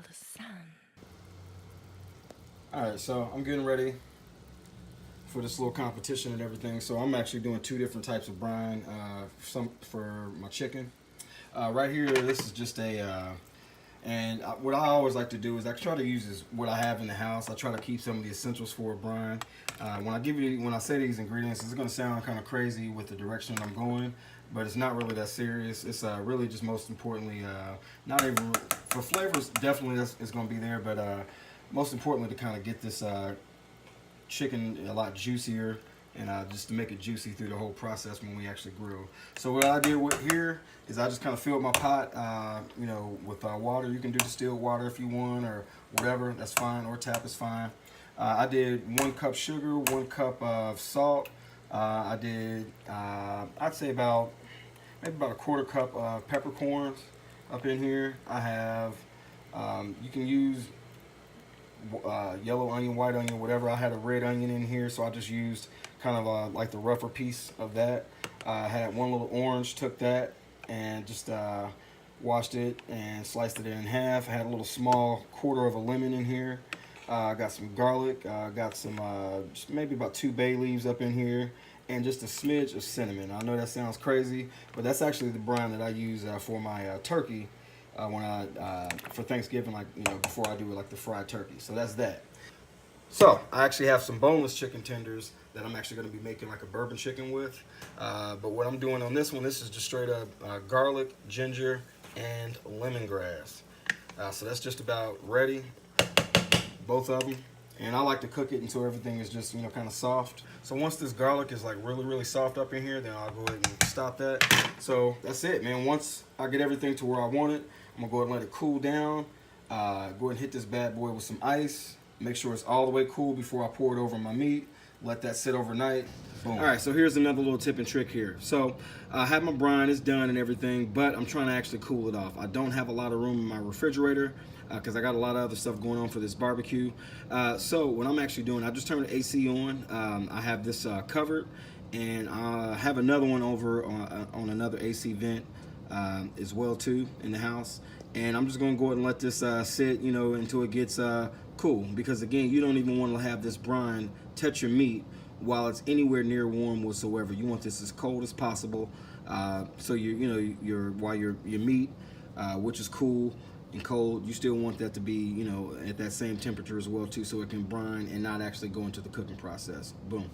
the sun. Alright, so I'm getting ready for this little competition and everything. So I'm actually doing two different types of brine. Some for my chicken. Right here, this is just what I always like to do is I try to use what I have in the house. I try to keep some of the essentials for a brine. When I say these ingredients, it's going to sound kind of crazy with the direction I'm going, but it's not really that serious. It's really just most importantly, not even for flavors. Definitely, it's going to be there, but most importantly to kind of get this chicken a lot juicier and just to make it juicy through the whole process when we actually grill. So what I did here is I just kind of filled my pot, with water. You can do distilled water if you want or whatever, that's fine, or tap is fine. I did 1 cup sugar, 1 cup of salt. I did, I'd say maybe about a 1/4 cup of peppercorns up in here. I have, you can use yellow onion, white onion, whatever. I had a red onion in here, so I just used kind of like the rougher piece of that. I had 1 little orange, took that and just washed it and sliced it in half. I had a little small 1/4 of a lemon in here. I got some garlic, got some maybe about 2 bay leaves up in here, and just a smidge of cinnamon. I know that sounds crazy, but that's actually the brine that I use for my turkey for Thanksgiving, before I do like the fried turkey. So that's that. So I actually have some boneless chicken tenders that I'm actually going to be making like a bourbon chicken with. But what I'm doing on this one, this is just straight up garlic, ginger, and lemongrass. So that's just about ready, both of them. And I like to cook it until everything is just, kind of soft. So once this garlic is like really, really soft up in here, then I'll go ahead and stop that. So that's it, man. Once I get everything to where I want it, I'm gonna go ahead and let it cool down. Go ahead and hit this bad boy with some ice. Make sure it's all the way cool before I pour it over my meat. Let that sit overnight. Boom. All right, so here's another little tip and trick here. So I have my brine, it's done and everything, but I'm trying to actually cool it off. I don't have a lot of room in my refrigerator because I got a lot of other stuff going on for this barbecue. So what I'm actually doing, I just turned the AC on. I have this covered, and I have another one over on another AC vent as well too in the house. And I'm just gonna go ahead and let this sit, until it gets cool. Because again, you don't even want to have this brine touch your meat while it's anywhere near warm whatsoever. You want this as cold as possible. So while your meat, which is cool and cold, you still want that to be, at that same temperature as well too, so it can brine and not actually go into the cooking process. Boom.